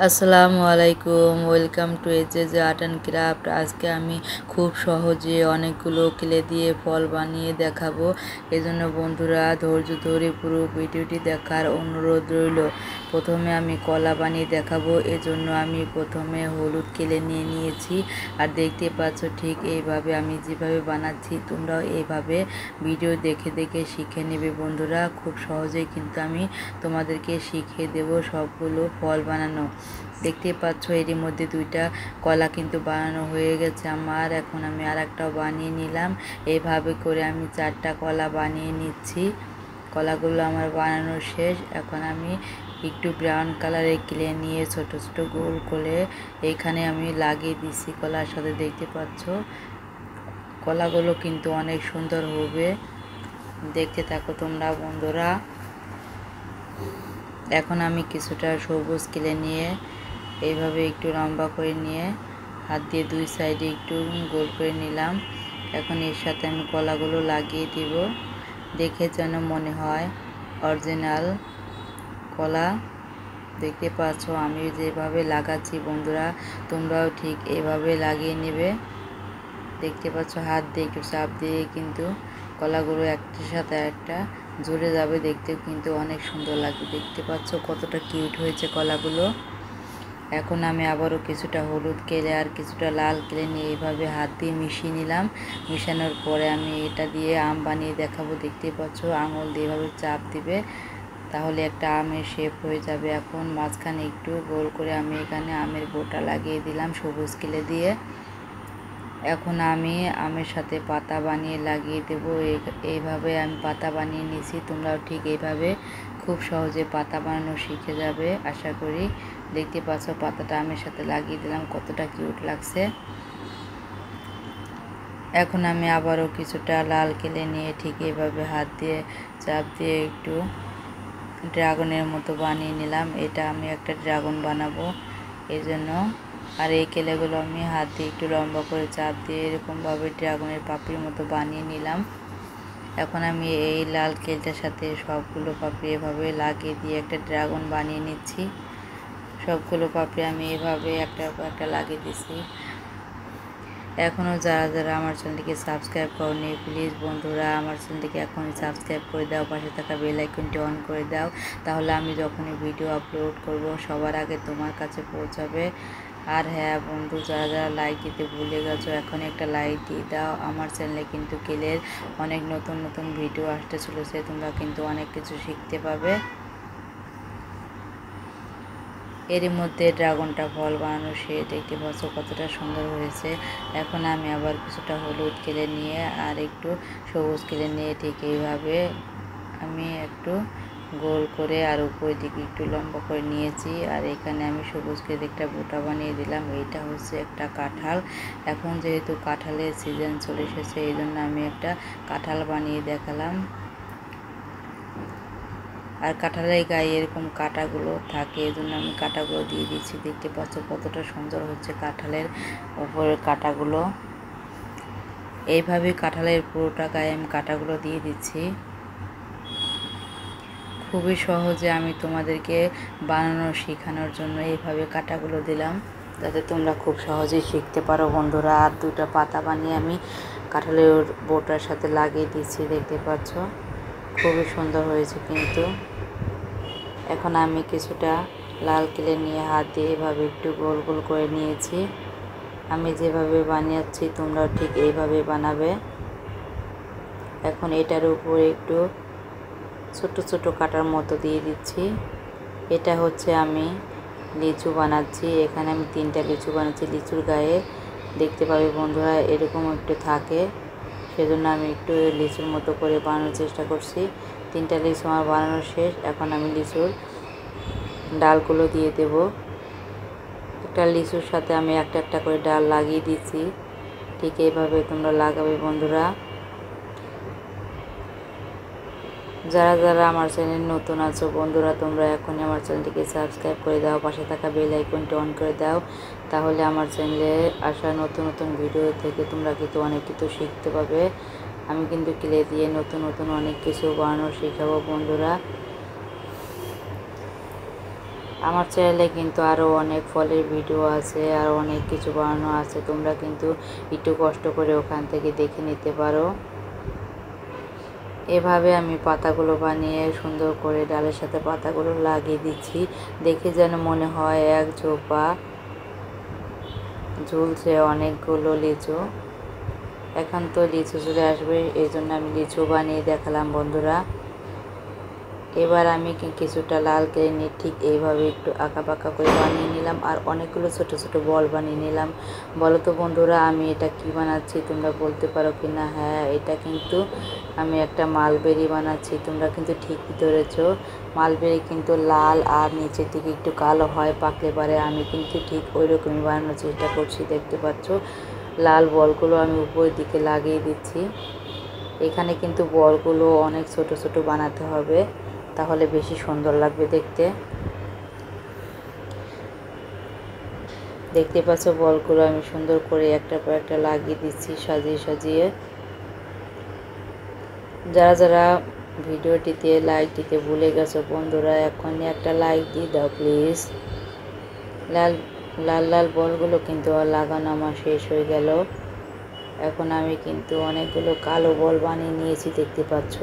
আসসালামু আলাইকুম, welcome to AJ art and craft. আজকে আমি খুব সহজে অনেকগুলো ক্লে দিয়ে ফল বানিয়ে দেখাবো। এজন্য বন্ধুরা ধৈর্য ধরে পুরো ভিডিওটি দেখার অনুরোধ রইল। প্রথমে আমি কলা বানিয়ে দেখাবো, এজন্য আমি প্রথমে হলুদ ক্লে নিয়ে নিয়েছি। আর দেখতে পাচ্ছ ঠিক এইভাবে আমি যেভাবে বানাচ্ছি তোমরাও এইভাবে ভিডিও দেখে দেখে শিখে নেবে বন্ধুরা। খুব সহজেই কিন্তু আমি তোমাদেরকে শিখিয়ে দেব সবগুলো ফল বানানো। দেখতে পাচ্ছ এরই মধ্যে দুইটা কলা কিন্তু বানানো হয়ে গেছে আমার। এখন আমি আর একটাও বানিয়ে নিলাম। এইভাবে করে আমি 4টা কলা বানিয়ে নিচ্ছি। কলাগুলো আমার বানানো শেষ। এখন আমি একটু ব্রাউন কালারের ক্লে নিয়ে ছোট ছোট গোল করে এইখানে আমি লাগিয়ে দিচ্ছি কলার সাথে। দেখতে পাচ্ছ কলাগুলো কিন্তু অনেক সুন্দর হবে, দেখতে থাকো তোমরা বন্ধুরা। এখন আমি কিছুটা সবুজ ক্লে নিয়ে এইভাবে একটু লম্বা করে নিয়ে হাত দিয়ে দুই সাইডে একটু গোল করে নিলাম। এখন এর সাথে আমি কলাগুলো লাগিয়ে দিব, দেখে যেন মনে হয় অরিজিনাল কলা। দেখতে পাচ্ছ আমি যেভাবে লাগাচ্ছি বন্ধুরা, তোমরাও ঠিক এভাবে লাগিয়ে নেবে। দেখতে পাচ্ছ হাত দিয়ে একটু চাপ দিয়ে কিন্তু কলাগুলো একটার সাথে একটা জুড়ে যাবে, দেখতেও কিন্তু অনেক সুন্দর লাগবে। দেখতে পাচ্ছ কতটা কিউট হয়েছে কলাগুলো। এখন আমি আবারও কিছুটা হলুদ ক্লে আর কিছুটা লাল ক্লে নিয়ে এইভাবে হাত দিয়ে মিশিয়ে নিলাম। মিশানোর পরে আমি এটা দিয়ে আম বানিয়ে দেখাবো। দেখতে পাচ্ছ আঙুল দিয়ে এভাবে চাপ দিবে, তাহলে একটা আমের শেপ হয়ে যাবে। এখন মাঝখানে একটু গোল করে আমি এখানে আমের বোটা লাগিয়ে দিলাম সবুজ ক্লে দিয়ে। এখন আমি আমের সাথে পাতা বানিয়ে লাগিয়ে দেবো। এইভাবে আমি পাতা বানিয়ে নিয়েছি। তোমরাও ঠিক এইভাবে খুব সহজে পাতা বানানো শিখে যাবে আশা করি। দেখতে পাচ্ছ পাতাটা আমের সাথে লাগিয়ে দিলাম, কতটা কিউট লাগছে। এখন আমি আবারও কিছুটা লাল ক্লে নিয়ে ঠিক এইভাবে হাত দিয়ে চাপ দিয়ে একটু ড্রাগনের মতো বানিয়ে নিলাম। এটা আমি একটা ড্রাগন বানাবো এই জন্য। আর এই ক্লেগুলো আমি হাত দিয়ে একটু লম্বা করে চাপ দিয়ে এরকমভাবে ড্রাগনের পাপড়ির মতো বানিয়ে নিলাম। এখন আমি এই লাল ক্লেটার সাথে সবগুলো পাপড়ি এভাবে লাগিয়ে দিয়ে একটা ড্রাগন বানিয়ে নিচ্ছি। সবগুলো পাপড়ি আমি এভাবে একটার পর একটা লাগিয়ে দিচ্ছি। এখনও যারা যারা আমার চ্যানেলটিকে সাবস্ক্রাইব করনি প্লিজ বন্ধুরা আমার চ্যানেলটিকে এখনই সাবস্ক্রাইব করে দাও, পাশে থাকা বেল আইকনটি অন করে দাও, তাহলে আমি যখনই ভিডিও আপলোড করব সবার আগে তোমার কাছে পৌঁছাবে। আর হ্যাঁ বন্ধু, যারা যারা লাইক দিতে ভুলে গেছো এখন একটা লাইক দিয়ে দাও। আমার চ্যানেলে কিন্তু ক্লের অনেক নতুন নতুন ভিডিও আসতে চলেছে, তোমরা কিন্তু অনেক কিছু শিখতে পাবে। এরই মধ্যে ড্রাগনটা ফল বানানো সে দেখতে পাচ্ছ কতটা সুন্দর হয়েছে। এখন আমি আবার কিছুটা হলুদ ক্লে নিয়ে আর একটু সবুজ ক্লে নিয়ে ঠিক এইভাবে আমি একটু গোল করে আর উপরের দিকে একটু লম্বা করে নিয়েছি। আর এখানে আমি সবুজ ক্লে একটা বোটা বানিয়ে দিলাম। এইটা হচ্ছে একটা কাঁঠাল। এখন যেহেতু কাঁঠালের সিজন চলে এসেছে এই জন্য আমি একটা কাঁঠাল বানিয়ে দেখালাম। আর কাঁঠালের গায়ে এরকম কাঁটাগুলো থাকে, এই জন্য আমি কাঁটাগুলো দিয়ে দিচ্ছি। দেখতে পাচ্ছ কতটা সুন্দর হচ্ছে কাঁঠালের উপরের কাঁটাগুলো। এইভাবে কাঁঠালের পুরোটা গায়ে আমি কাঁটাগুলো দিয়ে দিচ্ছি। খুবই সহজে আমি তোমাদেরকে বানানো শেখানোর জন্য এইভাবে কাঁটাগুলো দিলাম, যাতে তোমরা খুব সহজেই শিখতে পারো বন্ধুরা। আর দুটো পাতা বানিয়ে আমি কাঁঠালের বোটার সাথে লাগিয়ে দিচ্ছি। দেখতে পাচ্ছ খুবই সুন্দর হয়েছে কিন্তু। এখন আমি কিছুটা লাল ক্লে নিয়ে হাত দিয়ে এভাবে একটু গোল গোল করে নিয়েছি। আমি যেভাবে বানিয়েছি তোমরাও ঠিক এইভাবে বানাবে। এখন এটার উপরে একটু ছোট ছোট কাটার মতো দিয়ে দিচ্ছি। এটা হচ্ছে আমি লিচু বানাচ্ছি। এখানে আমি 3টা লিচু বানাচ্ছি। লিচুর গায়ে দেখতে পাবে বন্ধুরা এরকম একটু থাকে, সেজন্য আমি একটু লিচুর মতো করে বানানোর চেষ্টা করছি। 3টা লিচু আমার বানানো শেষ। এখন আমি লিচুর ডালগুলো দিয়ে দেব। একটা লিচুর সাথে আমি একটা একটা করে ডাল লাগিয়ে দিচ্ছি। ঠিক এইভাবে তোমরা লাগাবে বন্ধুরা। যারা যারা আমার চ্যানেল নতুন আছো বন্ধুরা, তোমরা এখনই আমার চ্যানেলটিকে সাবস্ক্রাইব করে দাও, পাশে থাকা বেল আইকনটি অন করে দাও, তাহলে আমার চ্যানেলে আসা নতুন নতুন ভিডিও থেকে তোমরা কিন্তু অনেক কিছু শিখতে পাবে। আমি কিন্তু ক্লে দিয়ে নতুন নতুন অনেক কিছু বানানো শেখাবো বন্ধুরা। আমার চ্যানেলে কিন্তু আরও অনেক ফলের ভিডিও আছে, আর অনেক কিছু বানানো আছে, তোমরা কিন্তু একটু কষ্ট করে ওখান থেকে দেখে নিতে পারো। এভাবে আমি পাতাগুলো বানিয়ে সুন্দর করে ডালের সাথে পাতাগুলো লাগিয়ে দিচ্ছি, দেখে যেন মনে হয় এক ঝোপা ঝুলছে অনেকগুলো লিচু। এখন তো লিচু চলে আসবে, এই জন্য আমি লিচু বানিয়ে দেখালাম বন্ধুরা। এবার আমি কিছুটা লাল কেড়ে নিয়ে ঠিক এইভাবে একটু আঁকা বাঁকা করে বানিয়ে নিলাম, আর অনেকগুলো ছোট ছোট বল বানিয়ে নিলাম। বলো তো বন্ধুরা আমি এটা কি বানাচ্ছি, তোমরা বলতে পারো কি না? হ্যাঁ, এটা কিন্তু আমি একটা মালবেরি বানাচ্ছি। তোমরা কিন্তু ঠিকই ধরেছো, মালবেরি কিন্তু লাল আর নিচের দিকে একটু কালো হয় পাকলে পারে। আমি কিন্তু ঠিক ওই রকমই বানানোর চেষ্টা করছি। দেখতে পাচ্ছ লাল বলগুলো আমি উপরের দিকে লাগিয়ে দিচ্ছি। এখানে কিন্তু বলগুলো অনেক ছোট ছোট বানাতে হবে, তাহলে বেশি সুন্দর লাগবে দেখতে। দেখতে পাচ্ছ বলগুলো আমি সুন্দর করে একটার পর একটা লাগিয়ে দিচ্ছি সাজিয়ে সাজিয়ে। যারা যারা ভিডিওটিতে লাইক দিতে ভুলে গেছো বন্ধুরা, এখনই একটা লাইক দিয়ে দাও প্লিজ। লাল লাল লাল বলগুলো কিন্তু লাগানো আমার শেষ হয়ে গেল। এখন আমি কিন্তু অনেকগুলো কালো বল বানিয়ে নিয়েছি, দেখতে পাচ্ছ।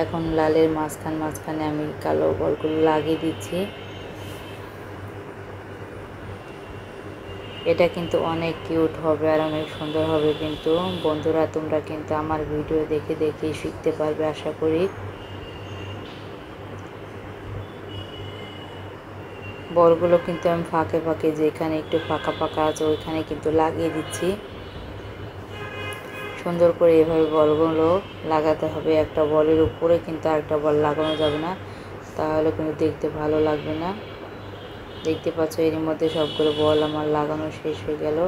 এখন লালের মাঝখানে আমি কালো বলগুলো লাগিয়ে দিচ্ছি। এটা কিন্তু অনেক কিউট হবে আর অনেক সুন্দর হবে কিন্তু বন্ধুরা। তোমরা কিন্তু আমার ভিডিও দেখে দেখে শিখতে পারবে আশা করি। বলগুলো কিন্তু আমি ফাঁকে ফাঁকে যেখানে একটু ফাঁকা ফাঁকা আছে ওইখানে কিন্তু লাগিয়ে দিচ্ছি। সুন্দর করে এভাবে বলগুলো লাগাতে হবে। একটা বলের উপরে কিন্তু আরেকটা বল লাগানো যাবে না, তাহলে কিন্তু দেখতে ভালো লাগবে না। দেখতে পাচ্ছ এর মধ্যে সবগুলো বল আমার লাগানো শেষ হয়ে গেল।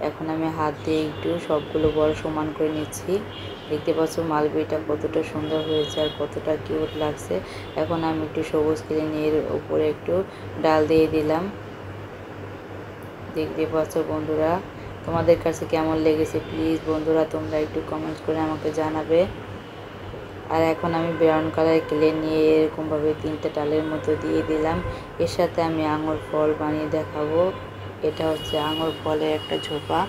এখন আমি হাত দিয়ে একটু সবগুলো বল সমান করে নিচ্ছি। দেখতে পাচ্ছ মালবেরিটা কতটা সুন্দর হয়েছে আর কতটা কিউট লাগছে। এখন আমি একটু সবুজ কেলে নিয়ে এর উপরে একটু ডাল দিয়ে দিলাম। দেখতে পাচ্ছ বন্ধুরা, তোমাদের কাছে কেমন লেগেছে প্লিজ বন্ধুরা তোমরা একটু কমেন্ট করে আমাকে জানাবে। আর এখন আমি ব্রাউন কালার ক্লে নিয়ে এরকমভাবে 3টা ডালের মতো দিয়ে দিলাম। এর সাথে আমি আঙুর ফল বানিয়ে দেখাবো। এটা হচ্ছে আঙুর ফলের একটা ঝোপা।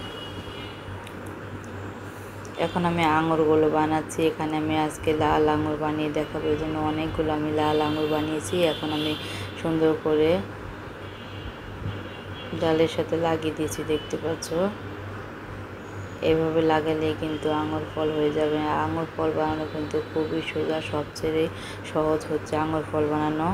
এখন আমি আঙুরগুলো বানাচ্ছি। এখানে আমি আজকে লাল আঙুর বানিয়ে দেখাবো, এই জন্য অনেকগুলো আমি লাল আঙুর বানিয়েছি। এখন আমি সুন্দর করে ডালের সাথে লাগিয়ে দিয়েছি, দেখতে পাচ্ছ। এভাবে লাগালে কিন্তু আঙুর ফল হয়ে যাবে। আঙুর ফল বানানো কিন্তু খুবই সোজা, সবচেয়ে সহজ হচ্ছে আঙুর ফল বানানো।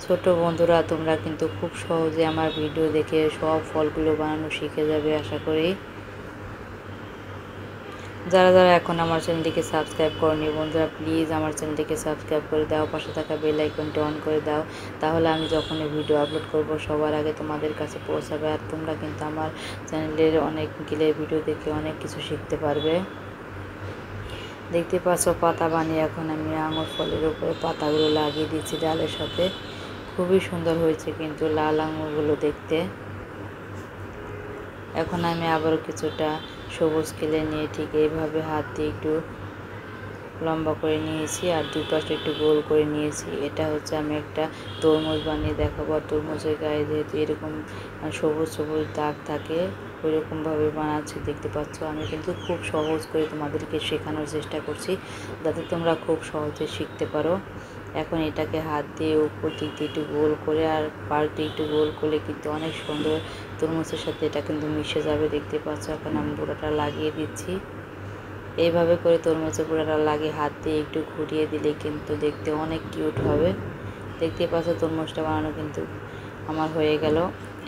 ছোট বন্ধুরা তোমরা কিন্তু খুব সহজে আমার ভিডিও দেখে সব ফলগুলো বানানো শিখে যাবে আশা করি। যারা যারা এখন আমার চ্যানেলটিকে সাবস্ক্রাইব করনি বন্ধুরা প্লিজ আমার চ্যানেলটিকে সাবস্ক্রাইব করে দাও, পাশে থাকা বেল আইকনটি অন করে দাও, তাহলে আমি যখনই ভিডিও আপলোড করব সবার আগে তোমাদের কাছে পৌঁছাবে। আর তোমরা কিন্তু আমার চ্যানেলের অনেকগুলো ভিডিও দেখে অনেক কিছু শিখতে পারবে। দেখতে পাচ্ছ পাতা বানিয়ে এখন আমি আঙুর ফলের উপরে পাতাগুলো লাগিয়ে দিচ্ছি ডালের সাথে। খুবই সুন্দর হয়েছে কিন্তু লাল আঙুরগুলো দেখতে। এখন আমি আবারও কিছুটা সবুজ কেলে নিয়ে ঠিক এইভাবে হাত দিয়ে একটু লম্বা করে নিয়েছি আর দুই পাশে একটু গোল করে নিয়েছি। এটা হচ্ছে আমি একটা তরমুজ বানিয়ে দেখাবো। আর তরমুজের গায়ে যেহেতু এরকম সবুজ সবুজ দাগ থাকে ওই রকমভাবে বানাচ্ছি, দেখতে পাচ্ছ। আমি কিন্তু খুব সহজ করে তোমাদেরকে শেখানোর চেষ্টা করছি যাতে তোমরা খুব সহজে শিখতে পারো। এখন এটাকে হাত দিয়ে উপর দিক দিয়ে একটু গোল করে আর পাশ দিয়ে একটু গোল করলে কিন্তু অনেক সুন্দর তরমুজের সাথে এটা কিন্তু মিশে যাবে, দেখতে পাচ্ছ। এখন আমি পুরোটা লাগিয়ে দিচ্ছি। এইভাবে করে তরমুজের পুরোটা লাগিয়ে হাত দিয়ে একটু ঘুরিয়ে দিলে কিন্তু দেখতে অনেক কিউট হবে। দেখতে পাচ্ছ তরমুজটা বানানো কিন্তু আমার হয়ে গেল।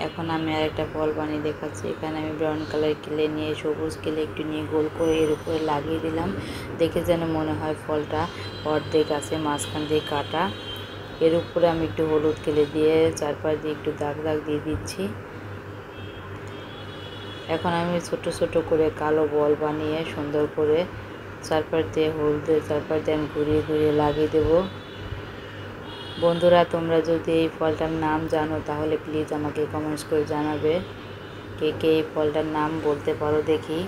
এখন আমি আর একটা ফল বানিয়ে দেখাচ্ছি। এখানে আমি ব্রাউন কালার কেলে নিয়ে সবুজ কেলে একটু নিয়ে গোল করে এর উপরে লাগিয়ে দিলাম। দেখে যেন মনে হয় ফলটা অর্ধেক আছে, মাঝখান দিয়ে কাটা। এর উপরে আমি একটু হলুদ কেলে দিয়ে চারপাশ দিয়ে একটু দাগ দাগ দিয়ে দিচ্ছি। এখন আমি ছোট ছোট করে কালো বল বানিয়ে সুন্দর করে চারপাশ দিয়ে হলুদের চারপাশ দিয়ে আমি ঘুরিয়ে ঘুরিয়ে লাগিয়ে দেবো। বন্ধুরা তোমরা যদি এই ফলটার নাম জানো তাহলে প্লিজ আমাকে কমেন্টস করে জানাবে কে কে এই ফলটার নাম বলতে পারো দেখি।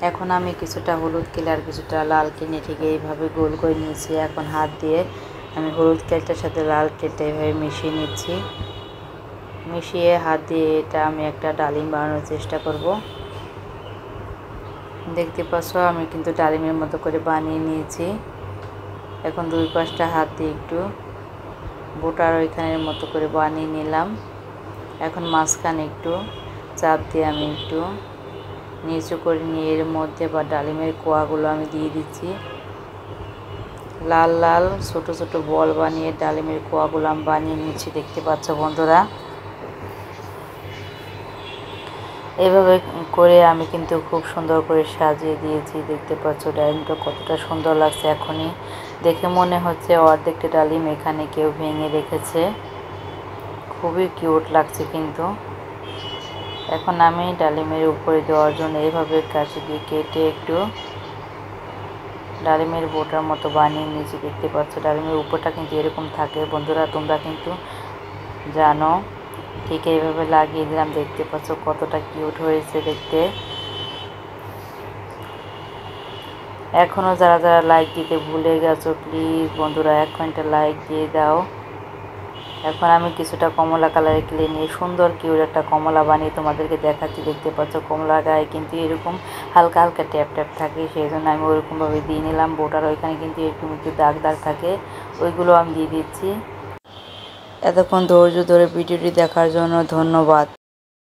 এখন আমি কিছুটা হলুদ কেলে আর কিছুটা লাল কিনে ঠিক এইভাবে গোল করে নিয়েছি। এখন হাত দিয়ে আমি হলুদ তেলটার সাথে লাল তেলটা এভাবে মিশিয়ে নিচ্ছি। মিশিয়ে হাত দিয়ে এটা আমি একটা ডালিম বানানোর চেষ্টা করব। দেখতে পাচ্ছ আমি কিন্তু ডালিমের মতো করে বানিয়ে নিয়েছি। এখন দুই পাশটা হাত দিয়ে একটু বোটার ওইখানের মতো করে বানিয়ে নিলাম। এখন মাঝখানে একটু চাপ দিয়ে আমি একটু নিচু করে নিয়ে এর মধ্যে বা ডালিমের কোয়াগুলো আমি দিয়ে দিচ্ছি। লাল লাল ছোট ছোট বল বানিয়ে ডালিমের কোয়াগুলো আমি বানিয়ে নিচ্ছি, দেখতে পাচ্ছ বন্ধুরা। এভাবে করে আমি কিন্তু খুব সুন্দর করে সাজিয়ে দিয়েছি, দেখতে পাচ্ছ ডালিমটা কতটা সুন্দর লাগছে। এখনই দেখে মনে হচ্ছে অর্ধেকটা ডালিম এখানে কেউ ভেঙে রেখেছে, খুবই কিউট লাগছে কিন্তু। এখন আমি ডালিমের উপরে দেওয়ার জন্য এইভাবে কাছে দিয়ে কেটে একটু ডালিমের বোটার মতো বানিয়ে নিয়েছি, দেখতে পাচ্ছ। ডালিমের উপরটা কিন্তু এরকম থাকে বন্ধুরা, তোমরা কিন্তু জানো। ঠিক এইভাবে লাগিয়ে দিলাম, দেখতে পাচ্ছ কতটা কিউট হয়েছে দেখতে। এখনও যারা যারা লাইক দিতে ভুলে গেছো প্লিজ বন্ধুরা এখন একটা লাইক দিয়ে দাও। এখন আমি কিছুটা কমলা কালারের ক্লে নিয়ে সুন্দর কিউট একটা কমলা বানিয়ে তোমাদেরকে দেখাচ্ছি, দেখতে পাচ্ছ। কমলা গায়ে কিন্তু এরকম হালকা হালকা ট্যাপ ট্যাপ থাকে, সেই জন্য আমি ওরকমভাবে দিয়ে নিলাম। বোটার ওইখানে কিন্তু এরকম একটু দাগ দাগ থাকে, ওইগুলো আমি দিয়ে দিচ্ছি। এতক্ষণ ধৈর্য ধরে ভিডিওটি দেখার জন্য ধন্যবাদ।